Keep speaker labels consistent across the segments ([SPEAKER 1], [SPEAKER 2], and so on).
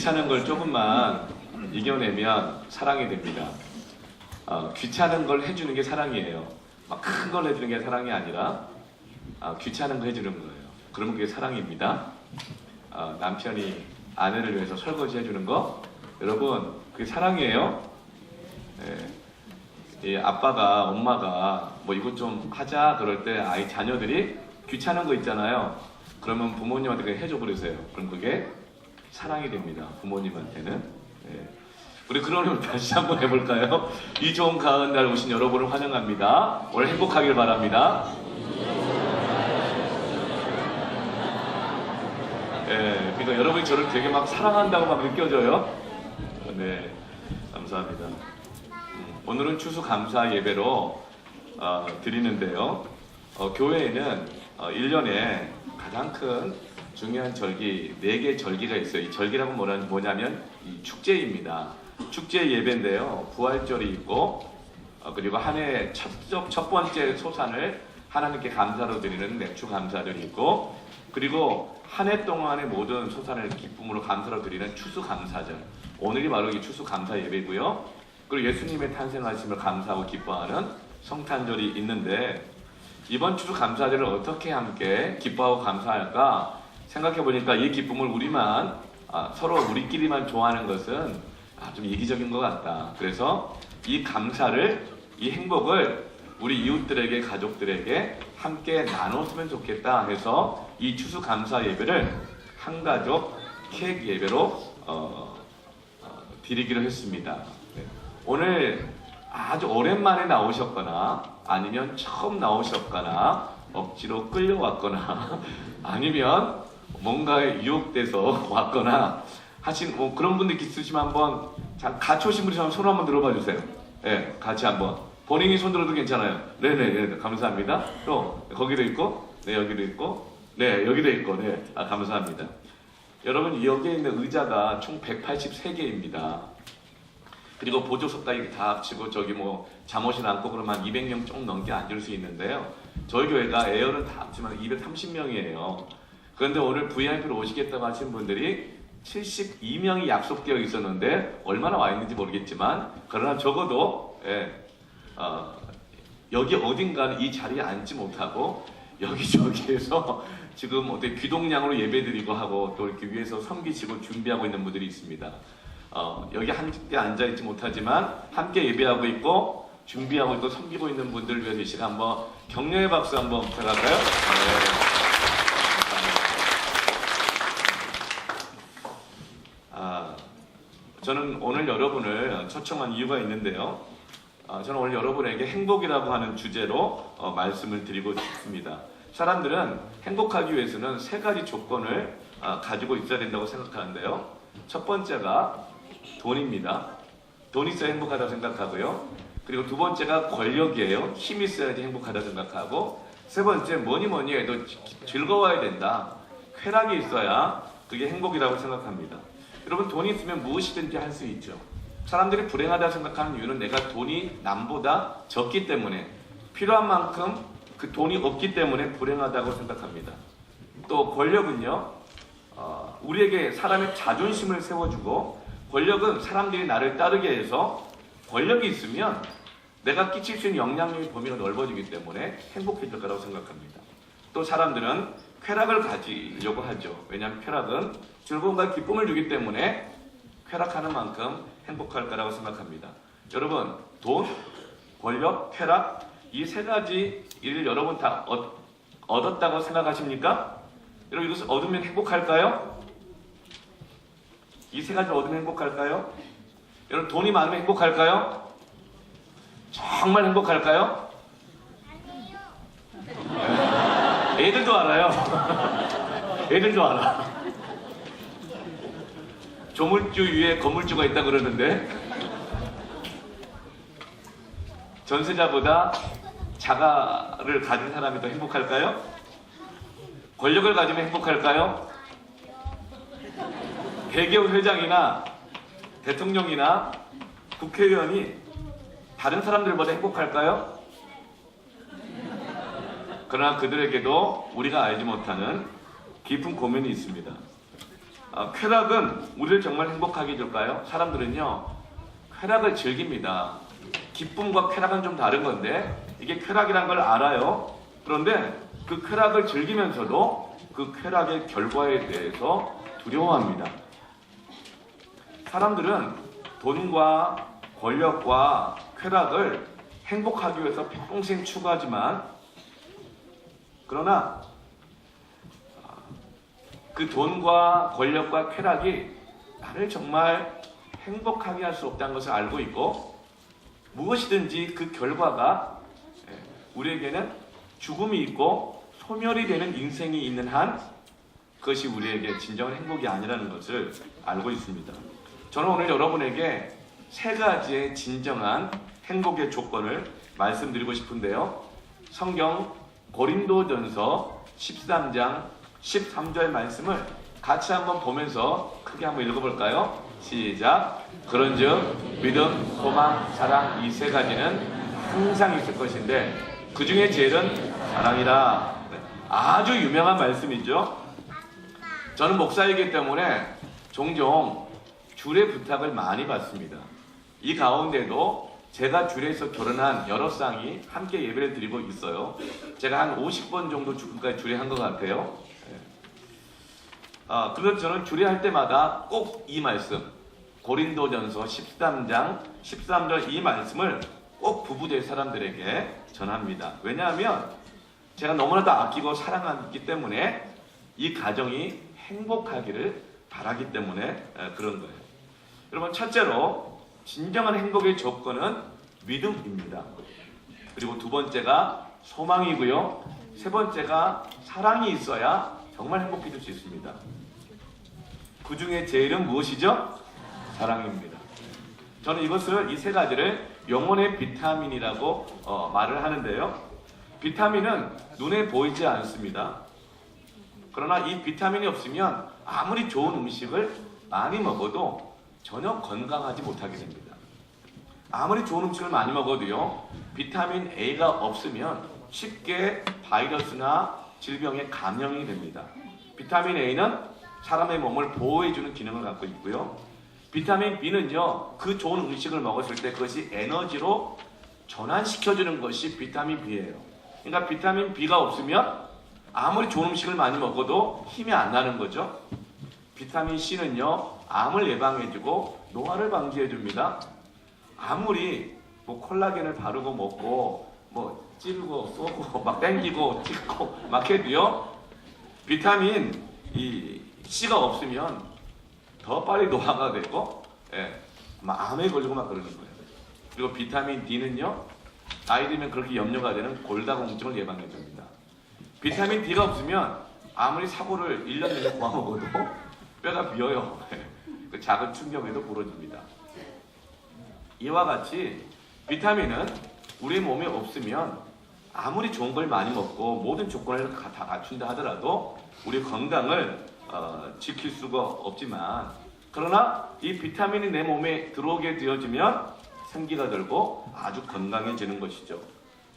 [SPEAKER 1] 귀찮은 걸 조금만 이겨내면 사랑이 됩니다. 귀찮은 걸 해주는 게 사랑이에요. 막 큰 걸 해주는 게 사랑이 아니라 귀찮은 거 해주는 거예요. 그러면 그게 사랑입니다. 남편이 아내를 위해서 설거지 해주는 거, 여러분 그게 사랑이에요. 이 아빠가 엄마가 뭐 이것 좀 하자 그럴 때 아이 자녀들이 귀찮은 거 있잖아요. 그러면 부모님한테 그냥 해줘 버리세요. 그럼 그게 사랑이 됩니다. 부모님한테는. 우리 그러면 다시 한번 해볼까요? 이 좋은 가을날 오신 여러분을 환영합니다. 오늘 행복하길 바랍니다. 그러니까 여러분이 저를 되게 막 사랑한다고 막 느껴져요. 네, 감사합니다. 오늘은 추수감사 예배로 드리는데요. 교회에는 1년에 가장 큰 중요한 절기 4개 절기가 있어요. 이 절기라고 뭐냐면 이 축제입니다. 축제 예배인데요. 부활절이 있고 그리고 한 해 첫 번째 소산을 하나님께 감사로 드리는 맥주 감사절이 있고, 그리고 한 해 동안의 모든 소산을 기쁨으로 감사로 드리는 추수감사절, 오늘이 바로 이 추수감사 예배고요. 그리고 예수님의 탄생하심을 감사하고 기뻐하는 성탄절이 있는데, 이번 추수감사절을 어떻게 함께 기뻐하고 감사할까 생각해 보니까 이 기쁨을 우리만 서로 우리끼리만 좋아하는 것은 좀 이기적인 것 같다. 그래서 이 감사를, 이 행복을 우리 이웃들에게, 가족들에게 함께 나눴으면 좋겠다 해서 이 추수감사 예배를 한가족 케이크 예배로 드리기로 했습니다. 오늘 아주 오랜만에 나오셨거나 아니면 처음 나오셨거나 억지로 끌려왔거나 아니면 뭔가에 유혹돼서 왔거나 하신 그런 분들 있으시면 한번 같이 오신 분이 손 한번 들어봐 주세요. 네, 같이 한번. 본인이 손 들어도 괜찮아요. 네네, 감사합니다. 또 거기도 있고, 네 여기도 있고, 네 여기도 있고, 네 감사합니다. 여러분 여기에 있는 의자가 총 183개입니다. 그리고 보조석까지 다 합치고 저기 뭐 잠옷이 앉고 그러면 한 200명 좀 넘게 앉을 수 있는데요. 저희 교회가 에어는 다 합치면 230명이에요. 그런데 오늘 VIP로 오시겠다고 하신 분들이 72명이 약속되어 있었는데 얼마나 와 있는지 모르겠지만, 그러나 적어도 여기 어딘가는 이 자리에 앉지 못하고 여기저기에서 지금 어떻게 귀동냥으로 예배드리고 하고 또 이렇게 위에서 섬기시고 준비하고 있는 분들이 있습니다. 여기 함께 앉아있지 못하지만 함께 예배하고 있고 준비하고 있고 섬기고 있는 분들을 위해서 이 시간 한번 격려의 박수 한번 부탁할까요? 네. 저는 오늘 여러분을 초청한 이유가 있는데요. 저는 오늘 여러분에게 행복이라고 하는 주제로 말씀을 드리고 싶습니다. 사람들은 행복하기 위해서는 3가지 조건을 가지고 있어야 된다고 생각하는데요. 첫 번째가 돈입니다. 돈이 있어야 행복하다고 생각하고요. 그리고 두 번째가 권력이에요. 힘이 있어야지 행복하다고 생각하고, 세 번째 뭐니 해도 즐거워야 된다. 쾌락이 있어야 그게 행복이라고 생각합니다. 여러분 돈이 있으면 무엇이든지 할 수 있죠. 사람들이 불행하다고 생각하는 이유는 내가 돈이 남보다 적기 때문에, 필요한 만큼 그 돈이 없기 때문에 불행하다고 생각합니다. 또 권력은요, 우리에게 사람의 자존심을 세워주고, 권력은 사람들이 나를 따르게 해서 권력이 있으면 내가 끼칠 수 있는 영향력의 범위가 넓어지기 때문에 행복해질 거라고 생각합니다. 또 사람들은 쾌락을 가지려고 하죠. 왜냐하면 쾌락은 즐거움과 기쁨을 주기 때문에 쾌락하는 만큼 행복할 거라고 생각합니다. 여러분, 돈, 권력, 쾌락, 이 3가지를 여러분 다 얻었다고 생각하십니까? 여러분 이것을 얻으면 행복할까요? 이 3가지를 얻으면 행복할까요? 여러분 돈이 많으면 행복할까요? 정말 행복할까요? 아니에요. 애들도 알아요. 애들도 알아. 조물주 위에 건물주가 있다 그러는데, 전세자보다 자가를 가진 사람이 더 행복할까요? 권력을 가지면 행복할까요? 대기업 회장이나 대통령이나 국회의원이 다른 사람들보다 행복할까요? 그러나 그들에게도 우리가 알지 못하는 깊은 고민이 있습니다. 쾌락은 우리를 정말 행복하게 해줄까요? 사람들은요, 쾌락을 즐깁니다. 기쁨과 쾌락은 좀 다른 건데, 이게 쾌락이란 걸 알아요. 그런데 그 쾌락을 즐기면서도 그 쾌락의 결과에 대해서 두려워합니다. 사람들은 돈과 권력과 쾌락을 행복하기 위해서 평생 추구하지만, 그러나 그 돈과 권력과 쾌락이 나를 정말 행복하게 할 수 없다는 것을 알고 있고, 무엇이든지 그 결과가 우리에게는 죽음이 있고 소멸이 되는 인생이 있는 한 그것이 우리에게 진정한 행복이 아니라는 것을 알고 있습니다. 저는 오늘 여러분에게 세 가지의 진정한 행복의 조건을 말씀드리고 싶은데요. 성경 고린도전서 13장 13절 말씀을 같이 한번 보면서 크게 한번 읽어볼까요? 시작. 그런즉 믿음, 소망, 사랑 이 세 가지는 항상 있을 것인데 그 중에 제일은 사랑이라. 아주 유명한 말씀이죠. 저는 목사이기 때문에 종종 주례 부탁을 많이 받습니다. 이 가운데도 제가 주례에서 결혼한 여러 쌍이 함께 예배를 드리고 있어요. 제가 한 50번 정도 지금까지 주례한 것 같아요. 그래서 저는 주례할 때마다 꼭 이 말씀, 고린도전서 13장 13절 이 말씀을 꼭 부부될 사람들에게 전합니다. 왜냐하면 제가 너무나도 아끼고 사랑하기 때문에 이 가정이 행복하기를 바라기 때문에 그런 거예요. 여러분, 첫째로 진정한 행복의 조건은 믿음입니다. 그리고 두 번째가 소망이고요. 세 번째가 사랑이 있어야 정말 행복해질 수 있습니다. 그 중에 제일은 무엇이죠? 사랑입니다. 저는 이 세 가지를 영혼의 비타민이라고 말을 하는데요. 비타민은 눈에 보이지 않습니다. 그러나 이 비타민이 없으면 아무리 좋은 음식을 많이 먹어도 전혀 건강하지 못하게 됩니다. 아무리 좋은 음식을 많이 먹어도요, 비타민 A가 없으면 쉽게 바이러스나 질병에 감염이 됩니다. 비타민 A는 사람의 몸을 보호해주는 기능을 갖고 있고요. 비타민 B는요, 그 좋은 음식을 먹었을 때 그것이 에너지로 전환시켜주는 것이 비타민 B예요. 그러니까 비타민 B가 없으면 아무리 좋은 음식을 많이 먹어도 힘이 안 나는 거죠. 비타민 C는요, 암을 예방해주고 노화를 방지해줍니다. 아무리 콜라겐을 바르고 먹고 찌르고 쏘고 막 땡기고 찍고 막 해도요, 비타민 C가 없으면 더 빨리 노화가 되고 막 암에 걸리고 막 그러는 거예요. 그리고 비타민 D는요, 나이 들면 그렇게 염려가 되는 골다공증을 예방해 줍니다. 비타민 D가 없으면 아무리 사고를 1년 내내 구워 먹어도 뼈가 비어요. 그 작은 충격에도 부러집니다. 이와 같이 비타민은 우리 몸에 없으면 아무리 좋은 걸 많이 먹고 모든 조건을 다 갖춘다 하더라도 우리 건강을 지킬 수가 없지만, 그러나 이 비타민이 내 몸에 들어오게 되어지면 생기가 들고 아주 건강해지는 것이죠.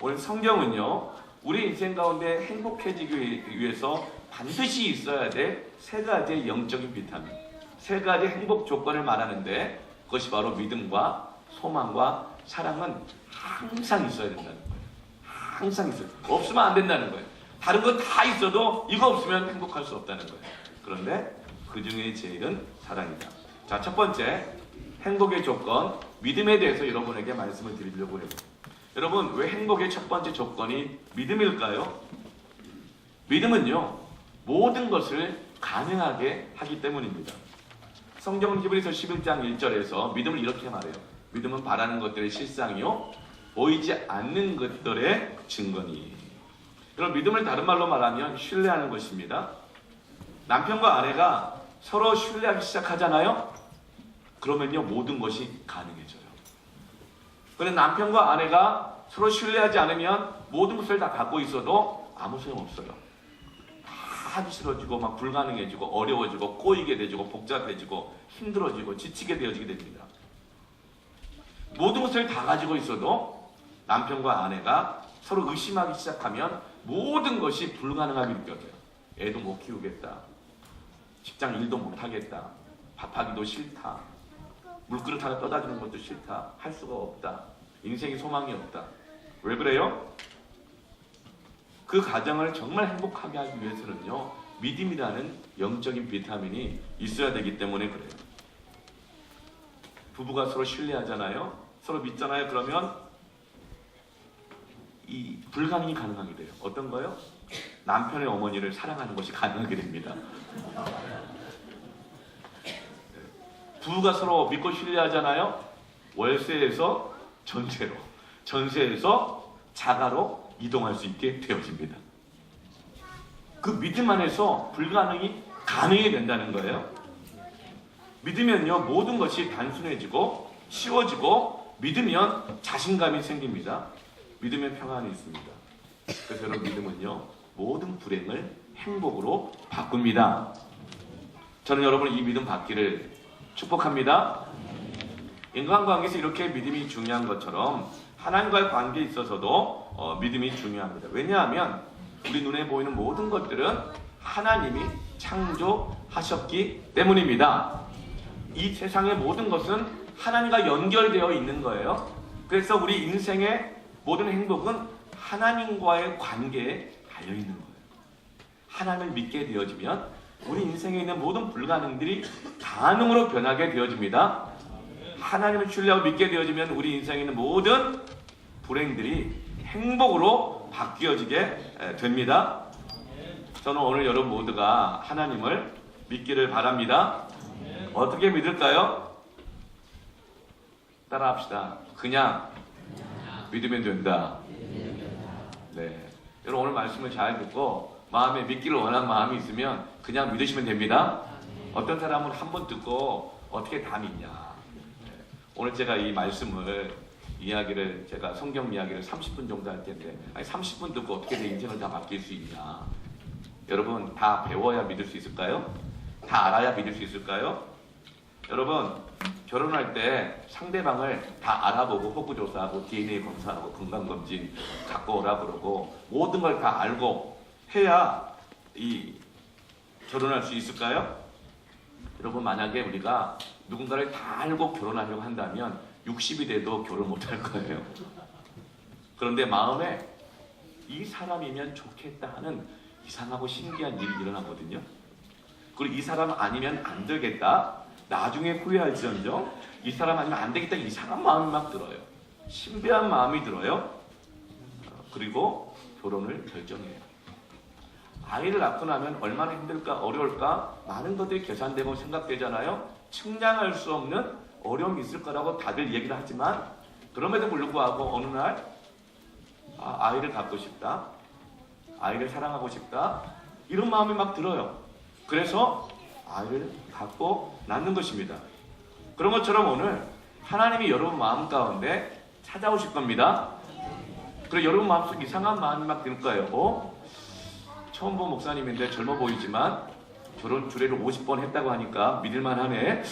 [SPEAKER 1] 오늘 성경은요, 우리 인생 가운데 행복해지기 위해서 반드시 있어야 될 세 가지의 영적인 비타민, 세 가지 행복 조건을 말하는데 그것이 바로 믿음과 소망과 사랑은 항상 있어야 된다는 거예요. 항상 있어요. 없으면 안 된다는 거예요. 다른 거 다 있어도 이거 없으면 행복할 수 없다는 거예요. 그런데 그 중에 제일은 사랑이다. 자, 첫 번째 행복의 조건, 믿음에 대해서 여러분에게 말씀을 드리려고 해요. 여러분, 왜 행복의 첫 번째 조건이 믿음일까요? 믿음은요, 모든 것을 가능하게 하기 때문입니다. 성경은 히브리서 11장 1절에서 믿음을 이렇게 말해요. 믿음은 바라는 것들의 실상이요, 보이지 않는 것들의 증거니. 여러분, 믿음을 다른 말로 말하면 신뢰하는 것입니다. 남편과 아내가 서로 신뢰하기 시작하잖아요. 그러면요, 모든 것이 가능해져요. 그런데 남편과 아내가 서로 신뢰하지 않으면 모든 것을 다 갖고 있어도 아무 소용없어요. 다 하기 싫어지고 막 불가능해지고 어려워지고 꼬이게 되지고 복잡해지고 힘들어지고 지치게 되어지게 됩니다. 모든 것을 다 가지고 있어도 남편과 아내가 서로 의심하기 시작하면 모든 것이 불가능하게 느껴져요. 애도 못 키우겠다. 직장 일도 못하겠다. 밥하기도 싫다. 물그릇 하나 떠다 주는 것도 싫다. 할 수가 없다. 인생에 소망이 없다. 왜 그래요? 그 가정을 정말 행복하게 하기 위해서는요, 믿음이라는 영적인 비타민이 있어야 되기 때문에 그래요. 부부가 서로 신뢰하잖아요. 서로 믿잖아요. 그러면 이 불가능이 가능하게 돼요. 어떤 거요? 남편의 어머니를 사랑하는 것이 가능하게 됩니다. 부부가 서로 믿고 신뢰하잖아요. 월세에서 전세로, 전세에서 자가로 이동할 수 있게 되어집니다. 그 믿음 안에서 불가능이 가능이 된다는 거예요. 믿으면요, 모든 것이 단순해지고 쉬워지고, 믿으면 자신감이 생깁니다. 믿으면 평안이 있습니다. 그래서 여러분, 믿음은요, 모든 불행을 행복으로 바꿉니다. 저는 여러분 이 믿음 받기를 축복합니다. 인간관계에서 이렇게 믿음이 중요한 것처럼 하나님과의 관계에 있어서도 믿음이 중요합니다. 왜냐하면 우리 눈에 보이는 모든 것들은 하나님이 창조하셨기 때문입니다. 이 세상의 모든 것은 하나님과 연결되어 있는 거예요. 그래서 우리 인생의 모든 행복은 하나님과의 관계에 달려있는 거예요. 하나님을 믿게 되어지면 우리 인생에 있는 모든 불가능들이 가능으로 변하게 되어집니다. 하나님을 신뢰하고 믿게 되어지면 우리 인생에 있는 모든 불행들이 행복으로 바뀌어지게 됩니다. 저는 오늘 여러분 모두가 하나님을 믿기를 바랍니다. 어떻게 믿을까요? 따라합시다. 그냥 믿으면 된다. 네. 여러분 오늘 말씀을 잘 듣고 마음에 믿기를 원하는 마음이 있으면 그냥 믿으시면 됩니다. 어떤 사람은 한 번 듣고 어떻게 다 믿냐. 네. 오늘 제가 이 말씀을 이야기를 제가 성경 이야기를 30분 정도 할 텐데, 아니 30분 듣고 어떻게 내 인생을 다 바뀔 수 있냐. 여러분 다 배워야 믿을 수 있을까요? 다 알아야 믿을 수 있을까요? 여러분 결혼할 때 상대방을 다 알아보고 호구조사하고 DNA 검사하고 건강검진 갖고 오라 그러고 모든 걸 다 알고 해야 이 결혼할 수 있을까요? 여러분 만약에 우리가 누군가를 다 알고 결혼하려고 한다면 60이 돼도 결혼 못할 거예요. 그런데 마음에 이 사람이면 좋겠다 하는 이상하고 신기한 일이 일어나거든요. 그리고 이 사람 아니면 안 되겠다, 나중에 후회할지언정 이 사람 아니면 안 되겠다, 이상한 마음이 막 들어요. 신비한 마음이 들어요. 그리고 결혼을 결정해요. 아이를 낳고 나면 얼마나 힘들까 어려울까 많은 것들이 계산되고 생각되잖아요. 측량할 수 없는 어려움이 있을 거라고 다들 얘기를 하지만 그럼에도 불구하고 어느 날 아이를 갖고 싶다, 아이를 사랑하고 싶다, 이런 마음이 막 들어요. 그래서 아이를 갖고 낳는 것입니다. 그런 것처럼 오늘 하나님이 여러분 마음 가운데 찾아오실 겁니다. 그리고 여러분 마음속에 이상한 마음이 막 들 거예요. 처음 본 목사님인데 젊어 보이지만 결혼 주례를 50번 했다고 하니까 믿을만 하네.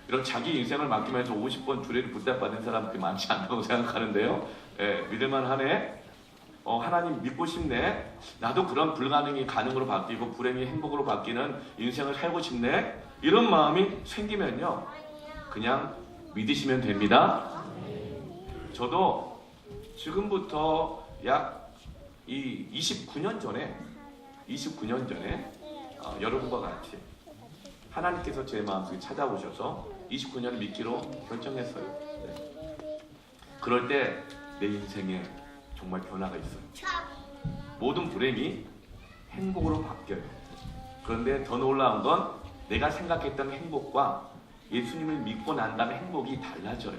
[SPEAKER 1] 이런 자기 인생을 맡기면서 50번 주례를 부탁받은 사람들이 많지 않다고 생각하는데요. 예, 믿을만 하네. 하나님 믿고 싶네. 나도 그런 불가능이 가능으로 바뀌고 불행이 행복으로 바뀌는 인생을 살고 싶네. 이런 마음이 생기면요, 그냥 믿으시면 됩니다. 저도 지금부터 약 29년 전에 여러분과 같이 하나님께서 제 마음속에 찾아오셔서 29년을 믿기로 결정했어요. 네. 그럴 때 내 인생에 정말 변화가 있어요. 모든 불행이 행복으로 바뀌어요. 그런데 더 놀라운 건 내가 생각했던 행복과 예수님을 믿고 난 다음에 행복이 달라져요.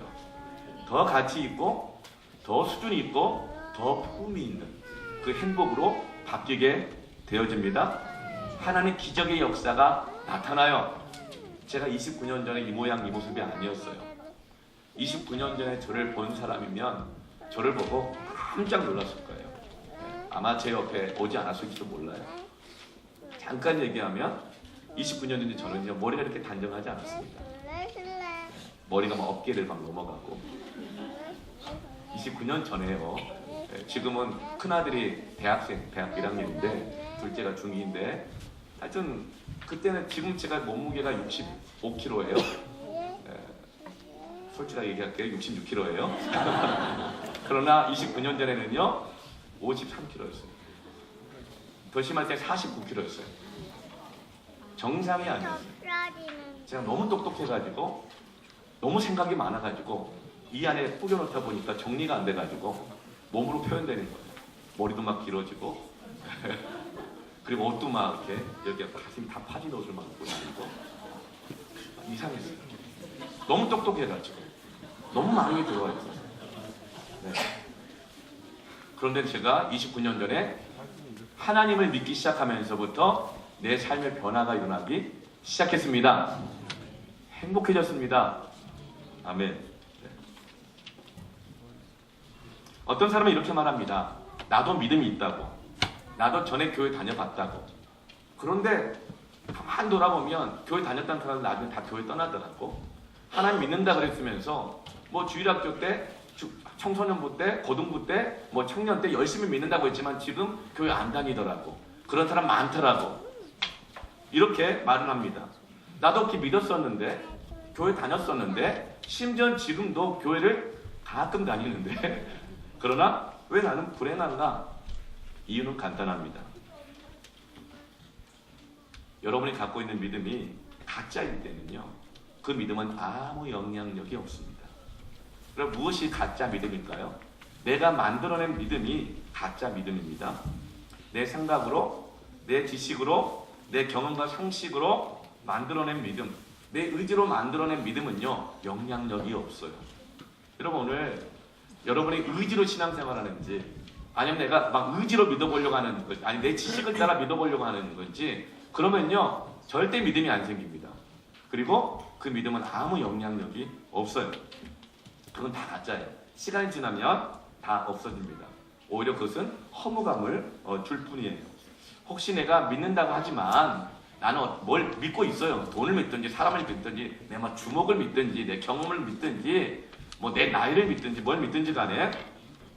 [SPEAKER 1] 더 가치 있고 더 수준이 있고 더 품이 있는 그 행복으로 바뀌게 되어집니다. 하나님의 기적의 역사가 나타나요. 제가 29년 전에 이 모양 이 모습이 아니었어요. 29년 전에 저를 본 사람이면 저를 보고 깜짝 놀랐을 거예요. 아마 제 옆에 오지 않았을지도 몰라요. 잠깐 얘기하면 29년 전에 저는요, 머리가 이렇게 단정하지 않았습니다. 머리가 막 어깨를 막 넘어가고. 29년 전에요. 지금은 큰아들이 대학 1학년인데 둘째가 중2인데 하여튼 그때는 지금 제가 몸무게가 65kg예요. 솔직하게 얘기할게요. 66kg예요. 그러나 29년 전에는요 53kg였어요. 더 심할 때 49kg였어요. 정상이 아니었어요. 제가 너무 똑똑해가지고 너무 생각이 많아가지고 이 안에 뿌려놓다 보니까 정리가 안 돼가지고 몸으로 표현되는 거예요. 머리도 막 길어지고 그리고 옷도 막 이렇게 가슴 다 파진 옷을 막 입고 다니고 이상했어요. 너무 똑똑해가지고 너무 마음이 들어와 있었어요. 네. 그런데 제가 29년 전에 하나님을 믿기 시작하면서부터 내 삶의 변화가 일어나기 시작했습니다. 행복해졌습니다. 아멘. 네. 어떤 사람은 이렇게 말합니다. 나도 믿음이 있다고. 나도 전에 교회 다녀봤다고. 그런데 가만 돌아보면 교회 다녔다는 사람은 나중에 다 교회 떠나더라고. 하나님 믿는다 그랬으면서 뭐 주일학교 때, 청소년부 때, 고등부 때, 뭐 청년 때 열심히 믿는다고 했지만 지금 교회 안 다니더라고. 그런 사람 많더라고. 이렇게 말을 합니다. 나도 그렇게 믿었었는데, 교회 다녔었는데, 심지어 지금도 교회를 가끔 다니는데 그러나 왜 나는 불행한가? 이유는 간단합니다. 여러분이 갖고 있는 믿음이 가짜일 때는요, 그 믿음은 아무 영향력이 없습니다. 그럼 무엇이 가짜 믿음일까요? 내가 만들어낸 믿음이 가짜 믿음입니다. 내 생각으로, 내 지식으로, 내 경험과 상식으로 만들어낸 믿음, 내 의지로 만들어낸 믿음은요, 영향력이 없어요. 여러분, 오늘 여러분이 의지로 신앙생활하는지, 아니면 내가 막 의지로 믿어보려고 하는 건지, 아니 내 지식을 따라 믿어보려고 하는 건지, 그러면요 절대 믿음이 안 생깁니다. 그리고 그 믿음은 아무 영향력이 없어요. 그건 다 가짜예요. 시간이 지나면 다 없어집니다. 오히려 그것은 허무감을 줄 뿐이에요. 혹시 내가 믿는다고 하지만 나는 뭘 믿고 있어요. 돈을 믿든지 사람을 믿든지 내 주목을 믿든지 내 경험을 믿든지 뭐 내 나이를 믿든지 뭘 믿든지 간에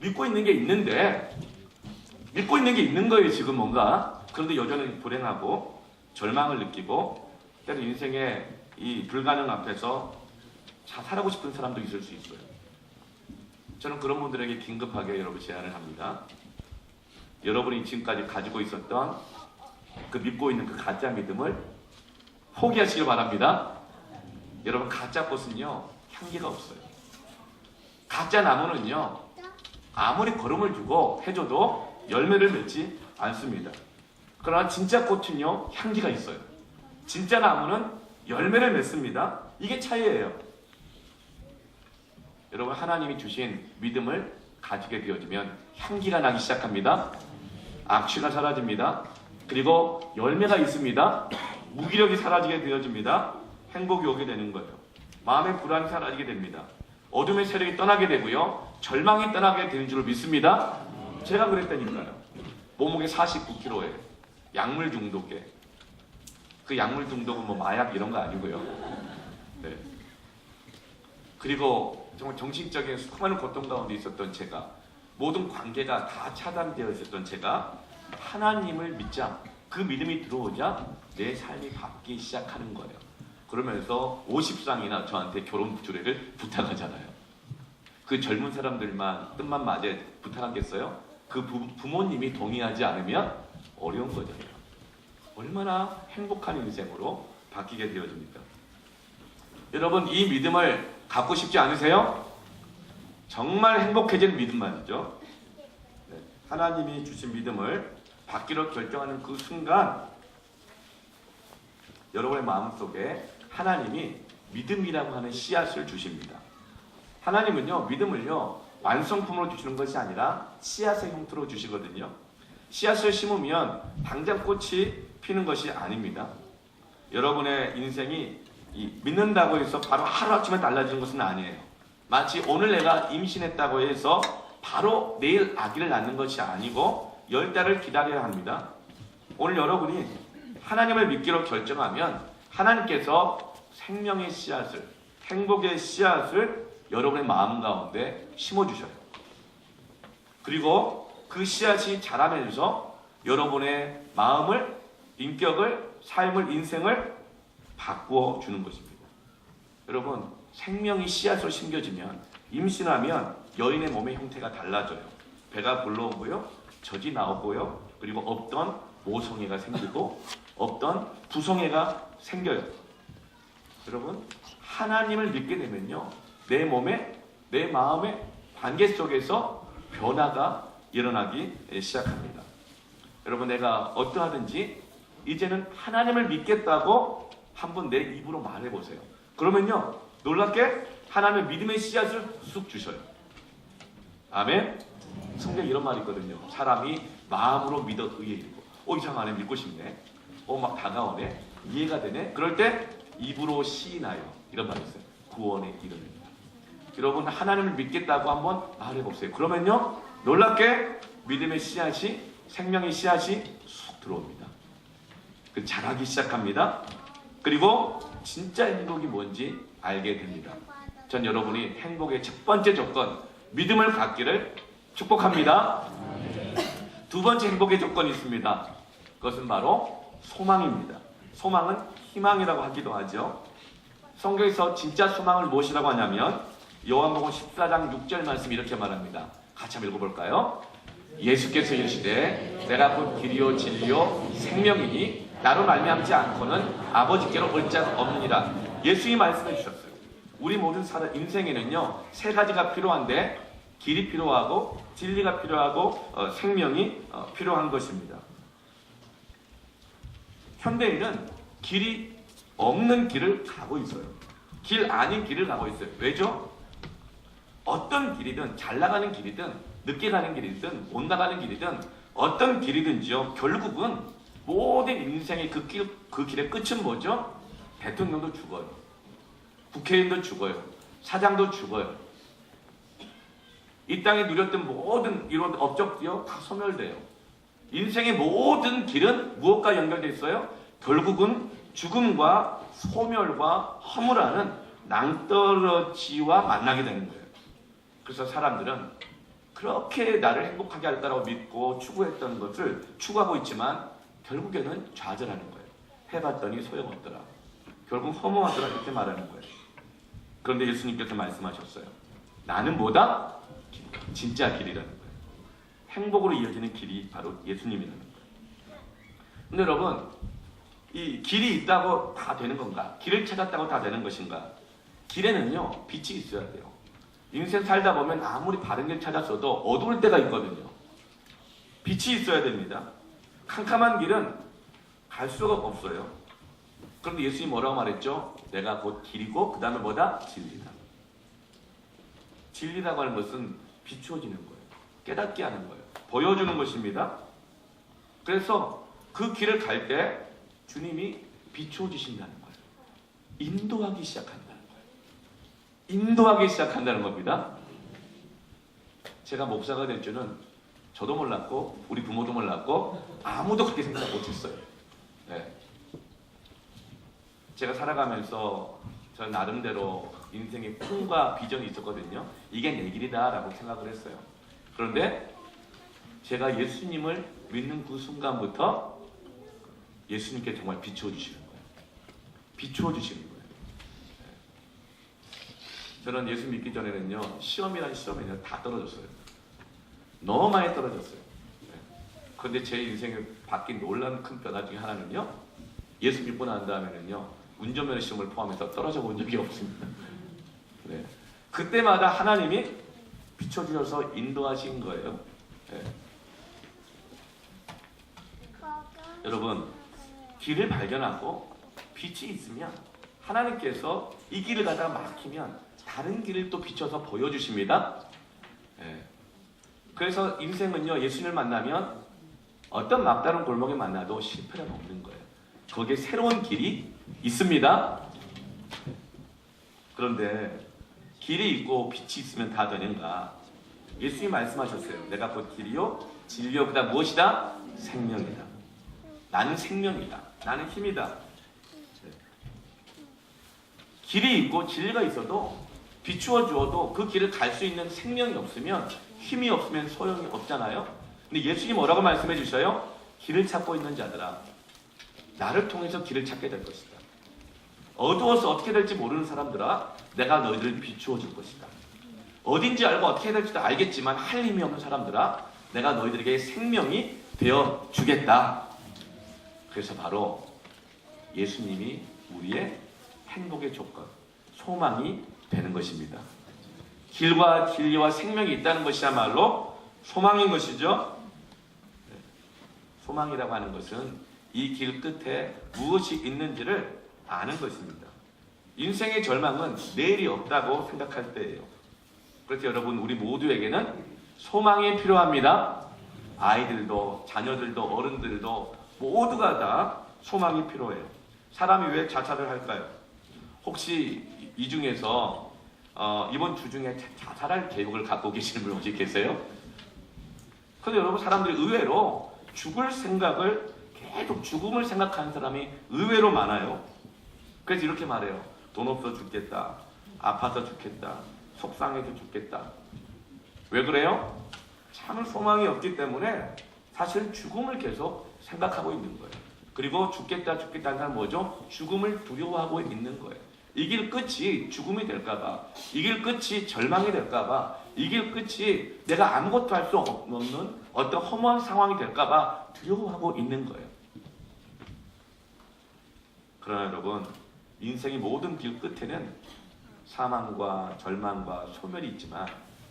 [SPEAKER 1] 믿고 있는 게 있는데, 믿고 있는 게 있는 거예요 지금 뭔가. 그런데 여전히 불행하고 절망을 느끼고 때로 인생의 이 불가능 앞에서 자살하고 싶은 사람도 있을 수 있어요. 저는 그런 분들에게 긴급하게 여러분 제안을 합니다. 여러분이 지금까지 가지고 있었던 그 믿고 있는 그 가짜 믿음을 포기하시길 바랍니다. 여러분, 가짜 꽃은요 향기가 없어요. 가짜 나무는요 아무리 거름을 주고 해줘도 열매를 맺지 않습니다. 그러나 진짜 꽃은요 향기가 있어요. 진짜 나무는 열매를 맺습니다. 이게 차이예요. 여러분, 하나님이 주신 믿음을 가지게 되어지면 향기가 나기 시작합니다. 악취가 사라집니다. 그리고 열매가 있습니다. 무기력이 사라지게 되어집니다. 행복이 오게 되는 거예요. 마음의 불안이 사라지게 됩니다. 어둠의 세력이 떠나게 되고요, 절망이 떠나게 되는 줄 믿습니다. 제가 그랬다니까요. 몸무게 49kg에 약물 중독에, 그 약물 중독은 뭐 마약 이런 거 아니고요. 네. 그리고 정말 정신적인 수많은 고통 가운데 있었던 제가, 모든 관계가 다 차단되어 있었던 제가 하나님을 믿자, 그 믿음이 들어오자 내 삶이 바뀌기 시작하는 거예요. 그러면서 50쌍이나 저한테 결혼 주례를 부탁하잖아요. 그 젊은 사람들만 뜻만 맞아 부탁하겠어요? 그 부모님이 동의하지 않으면 어려운 거잖아요. 얼마나 행복한 인생으로 바뀌게 되어집니까? 여러분, 이 믿음을 갖고 싶지 않으세요? 정말 행복해질 믿음 말이죠. 네, 하나님이 주신 믿음을 받기로 결정하는 그 순간 여러분의 마음속에 하나님이 믿음이라고 하는 씨앗을 주십니다. 하나님은요, 믿음을요 완성품으로 주시는 것이 아니라 씨앗의 형태로 주시거든요. 씨앗을 심으면 당장 꽃이 피는 것이 아닙니다. 여러분의 인생이 믿는다고 해서 바로 하루아침에 달라지는 것은 아니에요. 마치 오늘 내가 임신했다고 해서 바로 내일 아기를 낳는 것이 아니고 10달을 기다려야 합니다. 오늘 여러분이 하나님을 믿기로 결정하면 하나님께서 생명의 씨앗을, 행복의 씨앗을 여러분의 마음 가운데 심어주셔요. 그리고 그 씨앗이 자라면서 여러분의 마음을, 인격을 삶을 인생을 바꾸어 주는 것입니다. 여러분 생명이 씨앗으로 심겨지면 임신하면 여인의 몸의 형태가 달라져요. 배가 불러오고요, 젖이 나오고요, 그리고 없던 모성애가 생기고 없던 부성애가 생겨요. 여러분 하나님을 믿게 되면요, 내 몸에 내 마음의 관계 속에서 변화가 일어나기 시작합니다. 여러분 내가 어떠하든지 이제는 하나님을 믿겠다고 한번 내 입으로 말해보세요. 그러면요 놀랍게 하나님의 믿음의 씨앗을 쑥 주셔요. 아멘. 성경에 이런 말이 있거든요. 사람이 마음으로 믿어 의에 이르고 이상하네, 믿고 싶네, 막 다가오네, 이해가 되네, 그럴 때 입으로 시인하여, 이런 말이 있어요. 구원에 이르는. 여러분 하나님을 믿겠다고 한번 말해보세요. 그러면요 놀랍게 믿음의 씨앗이, 생명의 씨앗이 쑥 들어옵니다. 자라기 시작합니다. 그리고 진짜 행복이 뭔지 알게 됩니다. 전 여러분이 행복의 첫 번째 조건, 믿음을 갖기를 축복합니다. 두 번째 행복의 조건이 있습니다. 그것은 바로 소망입니다. 소망은 희망이라고 하기도 하죠. 성경에서 진짜 소망을 무엇이라고 하냐면 요한복음 14장 6절 말씀 이렇게 말합니다. 같이 한번 읽어볼까요? 예수께서 이르시되 내가 곧 길이요 진리요 생명이니 나로 말미암지 않고는 아버지께로 올 자가 없느니라. 예수님이 말씀해 주셨어요. 우리 모든 인생에는요 세 가지가 필요한데, 길이 필요하고 진리가 필요하고 생명이 필요한 것입니다. 현대인은 길이 없는 길을 가고 있어요. 길 아닌 길을 가고 있어요. 왜죠? 어떤 길이든, 잘 나가는 길이든 늦게 가는 길이든 못 나가는 길이든 어떤 길이든지요, 결국은 모든 인생의 그 길의 끝은 뭐죠? 대통령도 죽어요, 국회의원도 죽어요, 사장도 죽어요. 이 땅에 누렸던 모든 이런 업적들이요 다 소멸돼요. 인생의 모든 길은 무엇과 연결되어 있어요? 결국은 죽음과 소멸과 허물하는 낭떠러지와 만나게 되는 거예요. 그래서 사람들은 그렇게 나를 행복하게 할 거라고 믿고 추구했던 것을 추구하고 있지만 결국에는 좌절하는 거예요. 해봤더니 소용없더라, 결국 허무하더라, 이렇게 말하는 거예요. 그런데 예수님께서 말씀하셨어요. 나는 뭐다? 진짜 길이라는 거예요. 행복으로 이어지는 길이 바로 예수님이라는 거예요. 근데 여러분, 이 길이 있다고 다 되는 건가? 길을 찾았다고 다 되는 것인가? 길에는요 빛이 있어야 돼요. 인생 살다 보면 아무리 바른 길 찾았어도 어두울 때가 있거든요. 빛이 있어야 됩니다. 캄캄한 길은 갈 수가 없어요. 그런데 예수님이 뭐라고 말했죠? 내가 곧 길이고 그 다음에 뭐다? 진리다. 진리라고 하는 것은 비추어지는 거예요. 깨닫게 하는 거예요. 보여주는 것입니다. 그래서 그 길을 갈 때 주님이 비추어주신다는 거예요. 인도하기 시작한다는 거예요. 인도하기 시작한다는 겁니다. 제가 목사가 될 줄은 저도 몰랐고 우리 부모도 몰랐고 아무도 그렇게 생각 못했어요. 네. 제가 살아가면서 저 나름대로 인생의 꿈과 비전이 있었거든요. 이게 내 길이다 라고 생각을 했어요. 그런데 제가 예수님을 믿는 그 순간부터 예수님께 정말 비추어 주시는 거예요. 비추어 주시는 거예요. 저는 예수 믿기 전에는요 시험이란 시험에는 다 떨어졌어요. 너무 많이 떨어졌어요. 그런데 제 인생에 바뀐 놀라운 큰 변화 중에 하나는요, 예수 믿고 난 다음에는요 운전면허 시험을 포함해서 떨어져 본 적이 없습니다. 네. 그때마다 하나님이 비춰주셔서 인도하신 거예요. 네. 여러분, 길을 발견하고 빛이 있으면 하나님께서 이 길을 가다가 막히면 다른 길을 또 비춰서 보여주십니다. 네. 그래서 인생은요, 예수님을 만나면 어떤 막다른 골목에 만나도 실패는 없는 거예요. 거기에 새로운 길이 있습니다. 그런데 길이 있고 빛이 있으면 다 되는가? 예수님이 말씀하셨어요. 내가 곧 길이요 진리요 그다음 무엇이다? 생명이다. 나는 생명이다. 나는 힘이다. 길이 있고 진리가 있어도 비추어 주어도 그 길을 갈 수 있는 생명이 없으면, 힘이 없으면 소용이 없잖아요. 근데 예수님이 뭐라고 말씀해 주셔요? 길을 찾고 있는 자들아, 나를 통해서 길을 찾게 될 것이다. 어두워서 어떻게 될지 모르는 사람들아, 내가 너희를 비추어 줄 것이다. 어딘지 알고 어떻게 해야 될지도 알겠지만 할 힘이 없는 사람들아, 내가 너희들에게 생명이 되어 주겠다. 그래서 바로 예수님이 우리의 행복의 조건, 소망이 되는 것입니다. 길과 진리와 생명이 있다는 것이야말로 소망인 것이죠. 소망이라고 하는 것은 이 길 끝에 무엇이 있는지를 아는 것입니다. 인생의 절망은 내일이 없다고 생각할 때예요. 그래서 여러분, 우리 모두에게는 소망이 필요합니다. 아이들도 자녀들도 어른들도 모두가 다 소망이 필요해요. 사람이 왜 자살을 할까요? 혹시 이 중에서 이번 주 중에 자살할 계획을 갖고 계시는 분 혹시 계세요? 그런데 여러분, 사람들이 의외로 죽을 생각을, 계속 죽음을 생각하는 사람이 의외로 많아요. 그래서 이렇게 말해요. 돈 없어 죽겠다. 아파서 죽겠다. 속상해서 죽겠다. 왜 그래요? 참 소망이 없기 때문에 사실 죽음을 계속 생각하고 있는 거예요. 그리고 죽겠다 하는 사람은 뭐죠? 죽음을 두려워하고 있는 거예요. 이 길 끝이 죽음이 될까봐, 이 길 끝이 절망이 될까봐, 이 길 끝이 내가 아무것도 할 수 없는 어떤 허무한 상황이 될까봐 두려워하고 있는 거예요. 그러나 여러분, 인생의 모든 길 끝에는 사망과 절망과 소멸이 있지만,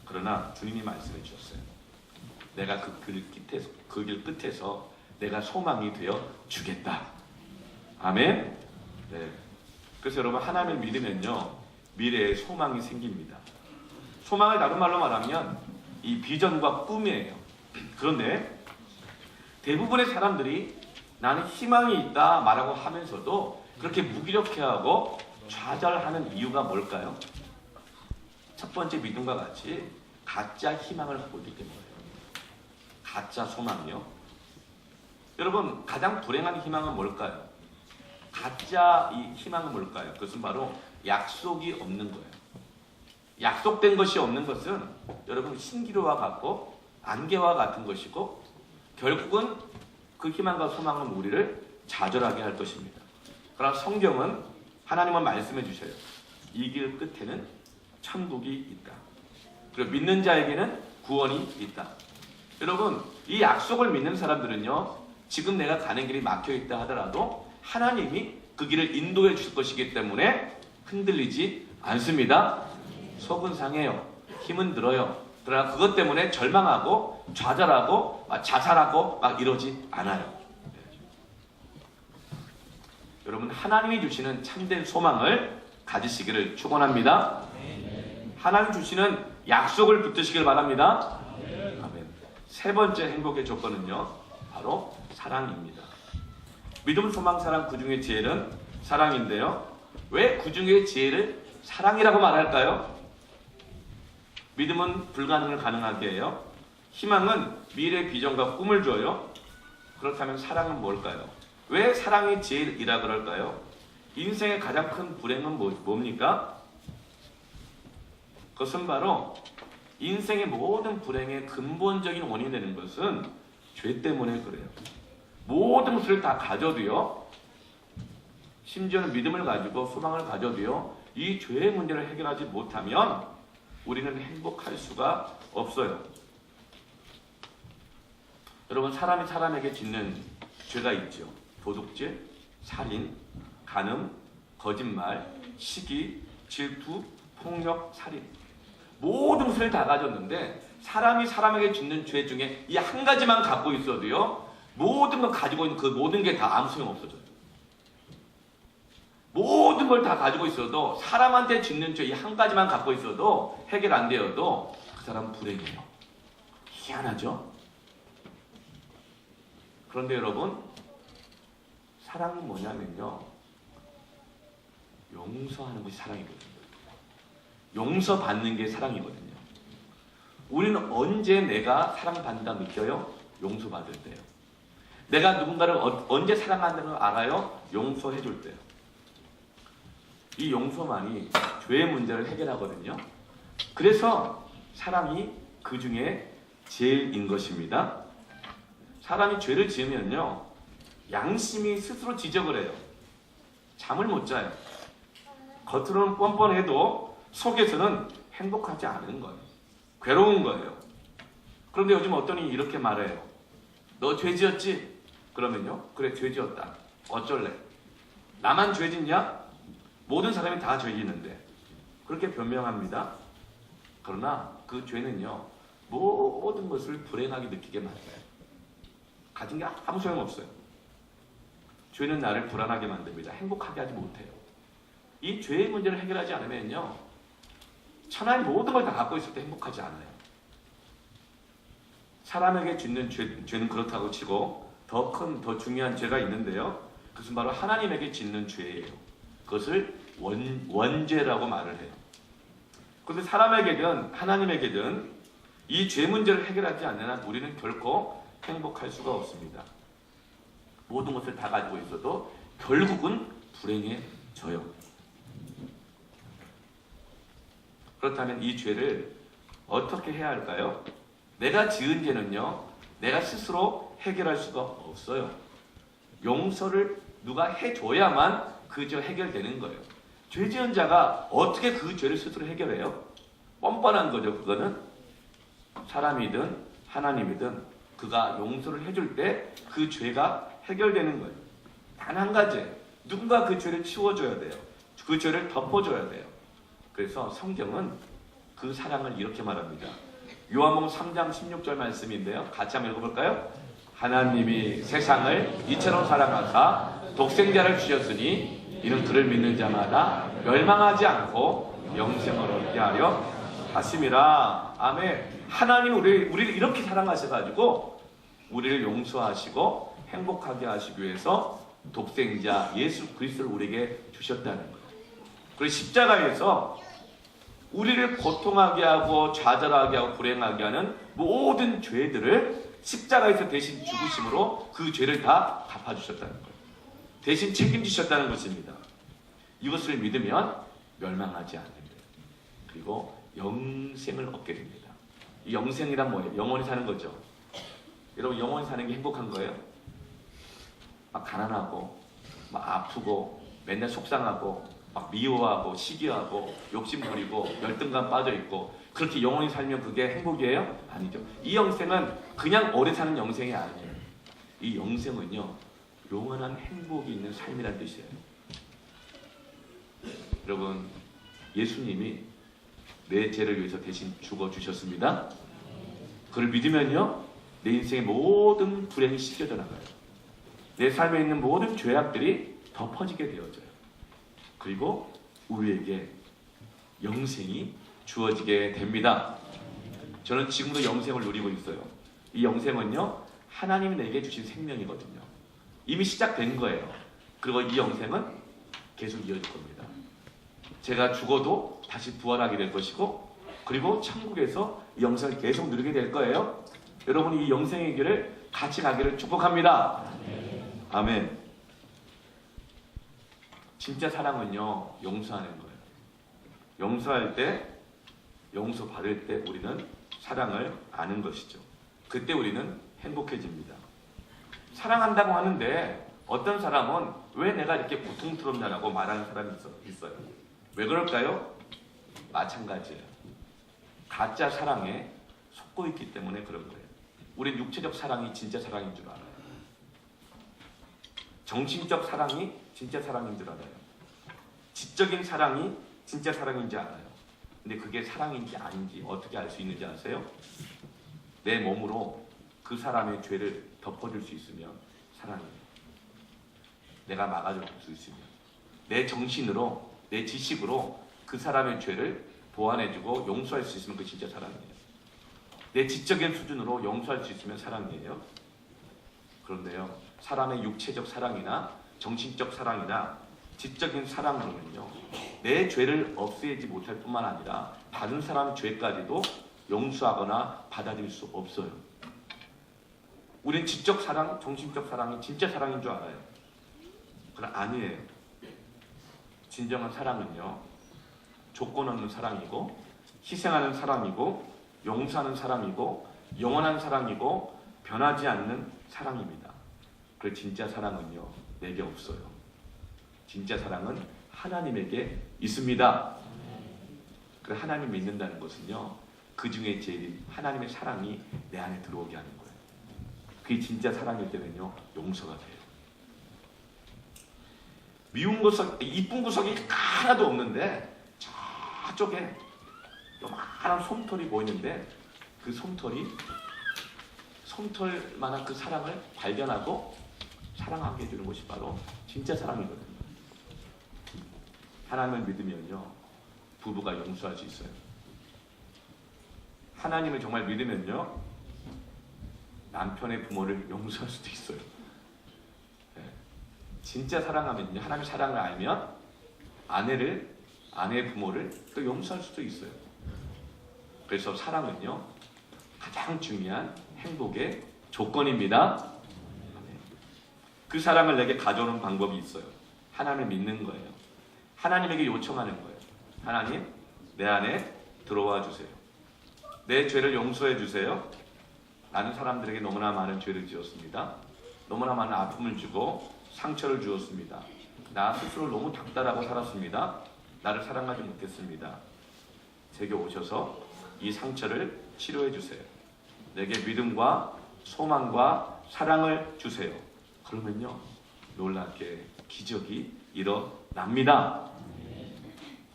[SPEAKER 1] 그러나 주님이 말씀해 주셨어요. 내가 그 길 끝에서 내가 소망이 되어 주겠다. 아멘. 네. 그래서 여러분, 하나님을 믿으면요, 미래에 소망이 생깁니다. 소망을 다른 말로 말하면 이 비전과 꿈이에요. 그런데 대부분의 사람들이 나는 희망이 있다 말하고 하면서도 그렇게 무기력해하고 좌절하는 이유가 뭘까요? 첫 번째, 믿음과 같이 가짜 희망을 갖고 있기 때문이에요. 가짜 소망이요. 여러분, 가장 불행한 희망은 뭘까요? 가짜 이 희망은 뭘까요? 그것은 바로 약속이 없는 거예요. 약속된 것이 없는 것은 여러분, 신기루와 같고 안개와 같은 것이고, 결국은 그 희망과 소망은 우리를 좌절하게 할 것입니다. 그러나 성경은, 하나님은 말씀해 주셔요. 이 길 끝에는 천국이 있다. 그리고 믿는 자에게는 구원이 있다. 여러분, 이 약속을 믿는 사람들은요, 지금 내가 가는 길이 막혀 있다 하더라도 하나님이 그 길을 인도해 주실 것이기 때문에 흔들리지 않습니다. 속은 상해요. 힘은 들어요. 그러나 그것 때문에 절망하고 좌절하고 자살하고 막 이러지 않아요. 여러분, 하나님이 주시는 참된 소망을 가지시기를 축원합니다. 하나님 주시는 약속을 붙드시길 바랍니다. 아멘. 세 번째 행복의 조건은요, 바로 사랑입니다. 믿음, 소망, 사랑, 그 중에 제일은 사랑인데요. 왜 그 중에 제일을 사랑이라고 말할까요? 믿음은 불가능을 가능하게 해요. 희망은 미래의 비전과 꿈을 줘요. 그렇다면 사랑은 뭘까요? 왜 사랑이 제일이라 그럴까요? 인생의 가장 큰 불행은 뭡니까? 그것은 바로 인생의 모든 불행의 근본적인 원인이 되는 것은 죄 때문에 그래요. 모든 것을 다 가져도요, 심지어는 믿음을 가지고 소망을 가져도요, 이 죄의 문제를 해결하지 못하면 우리는 행복할 수가 없어요. 여러분, 사람이 사람에게 짓는 죄가 있죠. 도둑질, 살인, 간음, 거짓말, 시기, 질투, 폭력, 살인. 모든 것을 다 가졌는데 사람이 사람에게 짓는 죄 중에 이 한 가지만 갖고 있어도요, 모든 걸 가지고 있는 그 모든 게 다 아무 소용 없어져요. 모든 걸 다 가지고 있어도, 사람한테 짓는 죄 이 한 가지만 갖고 있어도 해결 안 되어도 그 사람은 불행해요. 희한하죠? 그런데 여러분, 사랑은 뭐냐면요, 용서하는 것이 사랑이거든요. 용서받는 게 사랑이거든요. 우리는 언제 내가 사랑받는다 느껴요? 용서받을 때요. 내가 누군가를 언제 사랑한다는 걸 알아요? 용서해 줄 때요. 이 용서만이 죄의 문제를 해결하거든요. 그래서 사랑이 그 중에 제일인 것입니다. 사람이 죄를 지으면요, 양심이 스스로 지적을 해요. 잠을 못 자요. 겉으로는 뻔뻔해도 속에서는 행복하지 않은 거예요. 괴로운 거예요. 그런데 요즘 어떤 이들이 이렇게 말해요. 너 죄 지었지? 그러면요. 그래, 죄 지었다. 어쩔래? 나만 죄 짓냐? 모든 사람이 다 죄 짓는데. 그렇게 변명합니다. 그러나 그 죄는요. 모든 것을 불행하게 느끼게 만들어요. 가진 게 아무 소용없어요. 죄는 나를 불안하게 만듭니다. 행복하게 하지 못해요. 이 죄의 문제를 해결하지 않으면요. 천하의 모든 걸 다 갖고 있을 때 행복하지 않아요. 사람에게 짓는 죄는 그렇다고 치고 더 큰, 더 중요한 죄가 있는데요. 그것은 바로 하나님에게 짓는 죄예요. 그것을 원죄라고 말을 해요. 그런데 사람에게든 하나님에게든 이 죄 문제를 해결하지 않는 한 우리는 결코 행복할 수가 없습니다. 모든 것을 다 가지고 있어도 결국은 불행해져요. 그렇다면 이 죄를 어떻게 해야 할까요? 내가 지은 죄는요, 내가 스스로 해결할 수가 없어요. 용서를 누가 해줘야만 그 죄가 해결되는 거예요. 죄 지은 자가 어떻게 그 죄를 스스로 해결해요? 뻔뻔한 거죠. 그거는 사람이든 하나님이든 그가 용서를 해줄 때 그 죄가 해결되는 거예요. 단 한 가지, 누군가 그 죄를 치워줘야 돼요. 그 죄를 덮어줘야 돼요. 그래서 성경은 그 사랑을 이렇게 말합니다. 요한복음 3장 16절 말씀인데요. 같이 한번 읽어볼까요? 하나님이 세상을 이처럼 사랑하사 독생자를 주셨으니 이는 그를 믿는 자마다 멸망하지 않고 영생을 얻게 하려 하심이라. 아멘. 하나님이 우리를 이렇게 사랑하셔가지고 우리를 용서하시고 행복하게 하시기 위해서 독생자 예수 그리스도를 우리에게 주셨다는 거예요. 그리고 십자가에서 우리를 고통하게 하고 좌절하게 하고 불행하게 하는 모든 죄들을 십자가에서 대신 죽으심으로 그 죄를 다 갚아주셨다는 거예요. 대신 책임지셨다는 것입니다. 이것을 믿으면 멸망하지 않는다. 그리고 영생을 얻게 됩니다. 이 영생이란 뭐예요? 영원히 사는 거죠. 여러분, 영원히 사는 게 행복한 거예요? 막 가난하고 막 아프고 맨날 속상하고 막 미워하고 시기하고 욕심 부리고 열등감 빠져있고 그렇게 영원히 살면 그게 행복이에요? 아니죠. 이 영생은 그냥 오래 사는 영생이 아니에요. 이 영생은요, 영원한 행복이 있는 삶이란 뜻이에요. 여러분, 예수님이 내 죄를 위해서 대신 죽어주셨습니다. 그걸 믿으면요, 내 인생의 모든 불행이 씻겨져 나가요. 내 삶에 있는 모든 죄악들이 덮어지게 되어져요. 그리고 우리에게 영생이 주어지게 됩니다. 저는 지금도 영생을 누리고 있어요. 이 영생은요, 하나님이 내게 주신 생명이거든요. 이미 시작된 거예요. 그리고 이 영생은 계속 이어질 겁니다. 제가 죽어도 다시 부활하게 될 것이고, 그리고 천국에서 이 영생을 계속 누리게 될 거예요. 여러분이 이 영생의 길을 같이 가기를 축복합니다. 아멘. 진짜 사랑은요, 용서하는 거예요. 용서할 때, 용서 받을 때 우리는 사랑을 아는 것이죠. 그때 우리는 행복해집니다. 사랑한다고 하는데 어떤 사람은 왜 내가 이렇게 고통스럽냐라고 말하는 사람이 있어요. 왜 그럴까요? 마찬가지예요. 가짜 사랑에 속고 있기 때문에 그런 거예요. 우린 육체적 사랑이 진짜 사랑인 줄 알아요. 정신적 사랑이 진짜 사랑인 줄 알아요. 지적인 사랑이 진짜 사랑인지 알아요. 근데 그게 사랑인지 아닌지 어떻게 알 수 있는지 아세요? 내 몸으로 그 사람의 죄를 덮어줄 수 있으면 사랑이에요. 내가 막아줄 수 있으면. 내 정신으로, 내 지식으로 그 사람의 죄를 보완해주고 용서할 수 있으면 그 진짜 사랑이에요. 내 지적인 수준으로 용서할 수 있으면 사랑이에요. 그런데요, 사람의 육체적 사랑이나 정신적 사랑이나 지적인 사랑으로는요, 내 죄를 없애지 못할 뿐만 아니라 다른 사람 죄까지도 용서하거나 받아들일 수 없어요. 우린 지적 사랑, 정신적 사랑이 진짜 사랑인 줄 알아요. 그러나 아니에요. 진정한 사랑은요, 조건 없는 사랑이고, 희생하는 사랑이고, 용서하는 사랑이고, 영원한 사랑이고, 변하지 않는 사랑입니다. 그 진짜 사랑은요, 내게 없어요. 진짜 사랑은 하나님에게 있습니다. 그 하나님 믿는다는 것은요, 그 중에 제일 하나님의 사랑이 내 안에 들어오게 하는 거예요. 그게 진짜 사랑일 때는요, 용서가 돼요. 미운 구석, 이쁜 구석이 하나도 없는데 저쪽에 요만한 솜털이 보이는데 그 솜털만한 그 사랑을 발견하고 사랑하게 해주는 것이 바로 진짜 사랑이거든요. 하나님을 믿으면요, 부부가 용서할 수 있어요. 하나님을 정말 믿으면요, 남편의 부모를 용서할 수도 있어요. 네. 진짜 사랑하면요, 하나님의 사랑을 알면 아내의 부모를 또 용서할 수도 있어요. 그래서 사랑은요, 가장 중요한 행복의 조건입니다. 그 사랑을 내게 가져오는 방법이 있어요. 하나님을 믿는 거예요. 하나님에게 요청하는 거예요. 하나님, 내 안에 들어와 주세요. 내 죄를 용서해 주세요. 나는 사람들에게 너무나 많은 죄를 지었습니다. 너무나 많은 아픔을 주고 상처를 주었습니다. 나 스스로 너무 닥달하고 살았습니다. 나를 사랑하지 못했습니다. 제게 오셔서 이 상처를 치료해 주세요. 내게 믿음과 소망과 사랑을 주세요. 그러면요, 놀랍게 기적이 일어납니다.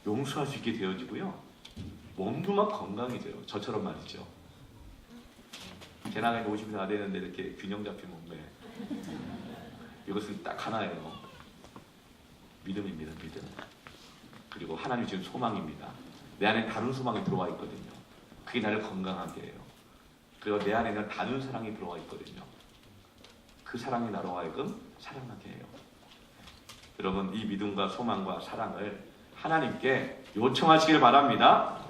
[SPEAKER 1] 용서할 수 있게 되어지고요, 몸도 막 건강해져요. 저처럼 말이죠. 제 나이가 50이 다 되는데 이렇게 균형 잡힌 몸매. 이것은 딱 하나예요. 믿음입니다. 믿음. 그리고 하나님이 주신 소망입니다. 내 안에 다른 소망이 들어와 있거든요. 그게 나를 건강하게 해요. 그리고 내 안에는 다른 사랑이 들어와 있거든요. 그 사랑이 나로 하여금 사랑하게 해요. 여러분, 이 믿음과 소망과 사랑을 하나님께 요청하시길 바랍니다.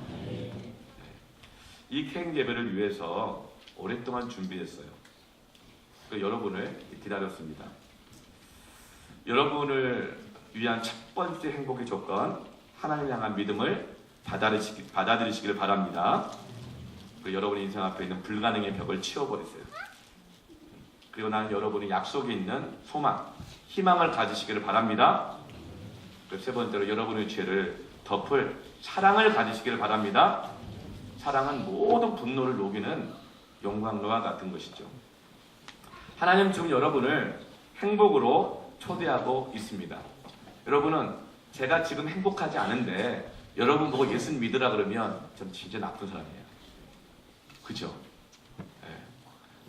[SPEAKER 1] 이 케이크 예배를 위해서 오랫동안 준비했어요. 여러분을 기다렸습니다. 여러분을 위한 첫 번째 행복의 조건, 하나님을 향한 믿음을 받아들이시길 바랍니다. 그리고 여러분의 인생 앞에 있는 불가능의 벽을 치워버리세요. 그리고 나는 여러분이 약속에 있는 소망, 희망을 가지시기를 바랍니다. 그리고 세 번째로 여러분의 죄를 덮을 사랑을 가지시기를 바랍니다. 사랑은 모든 분노를 녹이는 용광로와 같은 것이죠. 하나님 지금 여러분을 행복으로 초대하고 있습니다. 여러분은 제가 지금 행복하지 않은데 여러분 보고 예수 믿으라 그러면 전 진짜 나쁜 사람이에요. 그죠? 네.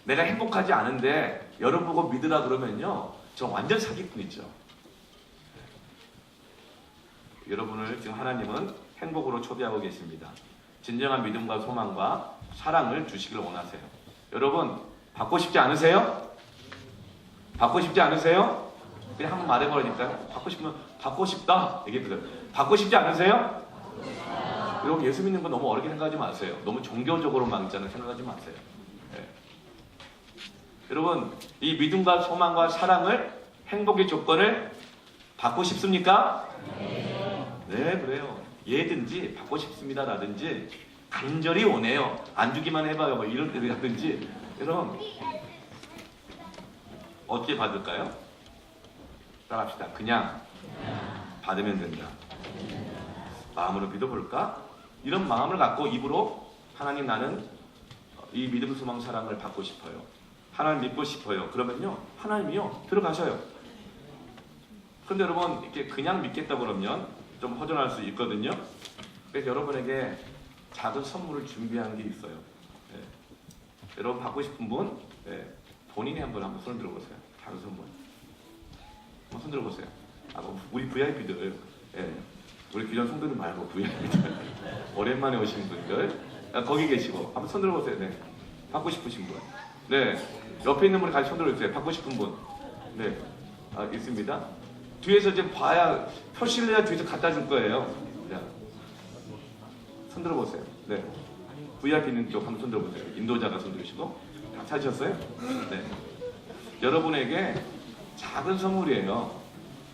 [SPEAKER 1] 내가 행복하지 않은데 여러분 보고 믿으라 그러면요, 전 완전 사기꾼이죠. 네. 여러분을 지금 하나님은 행복으로 초대하고 계십니다. 진정한 믿음과 소망과 사랑을 주시길 원하세요. 여러분, 받고 싶지 않으세요? 받고 싶지 않으세요? 그냥 한번 말해버리니까요. 받고 싶으면 받고 싶다 얘기해보세요. 받고 싶지 않으세요? 여러분, 예수 믿는 거 너무 어렵게 생각하지 마세요. 너무 종교적으로만 있잖아요. 생각하지 마세요. 네. 여러분, 이 믿음과 소망과 사랑을, 행복의 조건을 받고 싶습니까? 네, 그래요. 예든지 받고 싶습니다 라든지 간절히 오네요. 안 주기만 해봐요. 뭐 이럴 때라든지. 여러분, 어떻게 받을까요? 따라합시다. 그냥 받으면 된다. 마음으로 믿어볼까? 이런 마음을 갖고 입으로 하나님, 나는 이 믿음, 소망, 사랑을 받고 싶어요. 하나님 믿고 싶어요. 그러면요, 하나님이요, 들어가셔요. 그런데 여러분, 이렇게 그냥 믿겠다 그러면 좀 허전할 수 있거든요. 그래서 여러분에게 작은 선물을 준비한 게 있어요. 네. 여러분 받고 싶은 분, 네. 본인이 한번 손 들어보세요. 작은 선물. 한번 손 들어보세요. 우리 VIP들, 네. 우리 기존 성도들 말고 VIP들, 오랜만에 오신 분들, 거기 계시고 한번 손 들어보세요. 네. 받고 싶으신 분, 네. 옆에 있는 분이 같이 손 들어주세요. 받고 싶은 분, 네. 있습니다. 뒤에서 이제 봐야, 표시를 해야 뒤에서 갖다 줄 거예요. 자, 손 들어보세요. 네. VIP 있는 쪽 한번 손 들어보세요. 인도자가 손 들으시고. 다 찾으셨어요? 네. 여러분에게 작은 선물이에요.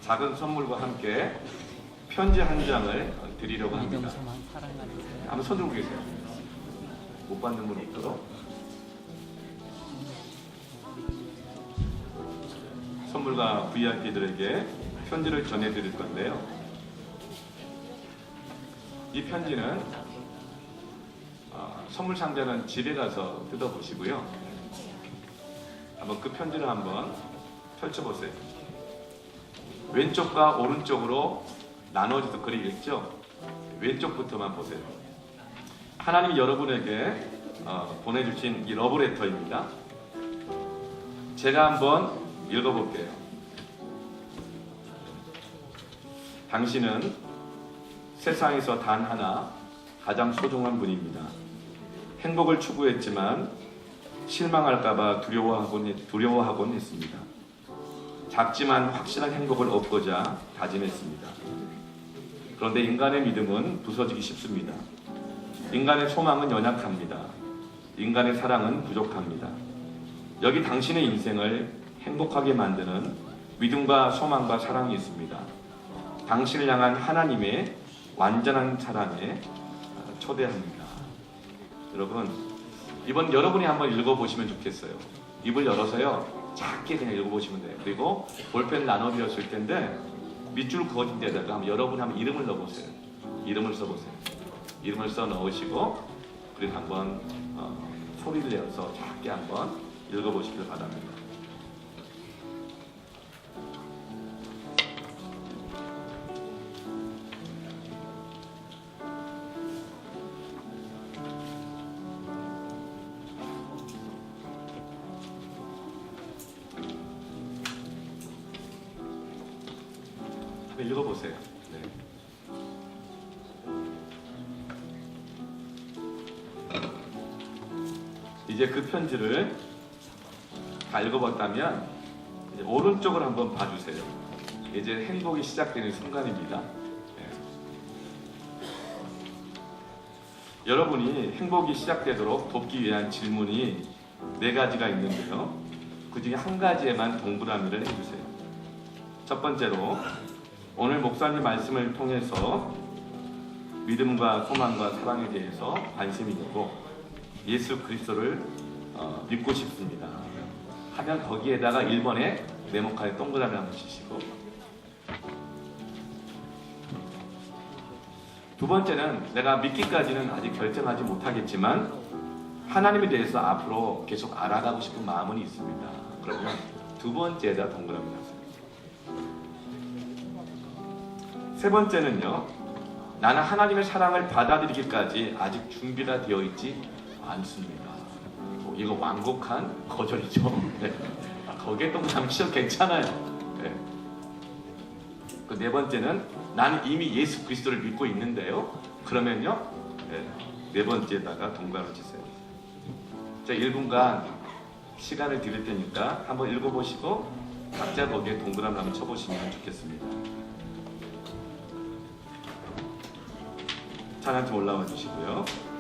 [SPEAKER 1] 작은 선물과 함께 편지 한 장을 드리려고 합니다. 한번 손 들고 계세요. 못 받는 분 없도록. 선물과 VIP들에게 편지를 전해드릴 건데요. 이 편지는 선물 상자는 집에 가서 뜯어보시고요. 한번 그 편지를 한번 펼쳐보세요. 왼쪽과 오른쪽으로 나눠져서 글이 있죠. 왼쪽부터만 보세요. 하나님이 여러분에게 보내주신 이 러브레터입니다. 제가 한번 읽어볼게요. 당신은 세상에서 단 하나 가장 소중한 분입니다. 행복을 추구했지만 실망할까봐 두려워하곤 했습니다. 작지만 확실한 행복을 얻고자 다짐했습니다. 그런데 인간의 믿음은 부서지기 쉽습니다. 인간의 소망은 연약합니다. 인간의 사랑은 부족합니다. 여기 당신의 인생을 행복하게 만드는 믿음과 소망과 사랑이 있습니다. 당신을 향한 하나님의 완전한 사랑에 초대합니다. 여러분, 이번 여러분이 한번 읽어보시면 좋겠어요. 입을 열어서요, 작게 그냥 읽어보시면 돼요. 그리고 볼펜 나눠드렸을 텐데 밑줄 그어진 데다가 여러분이 한번 이름을 넣어보세요. 이름을 써보세요. 이름을 써 넣으시고 그리고 한번 소리를 내어서 작게 한번 읽어보시길 바랍니다. 읽어보세요. 네. 이제 그 편지를 다 읽어봤다면 이제 오른쪽을 한번 봐주세요. 이제 행복이 시작되는 순간입니다. 네. 여러분이 행복이 시작되도록 돕기 위한 질문이 4가지가 있는데요. 그 중에 한 가지에만 동그라미를 해주세요. 첫 번째로 오늘 목사님 말씀을 통해서 믿음과 소망과 사랑에 대해서 관심이 있고 예수 그리스도를 믿고 싶습니다 하면 거기에다가 1번에 네모칸에 동그라미 한번 치시고, 두 번째는 내가 믿기까지는 아직 결정하지 못하겠지만 하나님에 대해서 앞으로 계속 알아가고 싶은 마음은 있습니다. 그러면 두 번째에다 동그라미 놨어요. 세 번째는요, 나는 하나님의 사랑을 받아들이기까지 아직 준비가 되어 있지 않습니다. 이거 완곡한 거절이죠. 네. 거기에 동그라미 치셔도 괜찮아요. 네. 그 네 번째는 나는 이미 예수 그리스도를 믿고 있는데요. 그러면요, 네 번째에다가 동그라미 치세요. 자, 1분간 시간을 드릴 테니까 한번 읽어보시고 각자 거기에 동그라미 한번 쳐보시면 좋겠습니다. 찬양 좀 올라와 주시고요.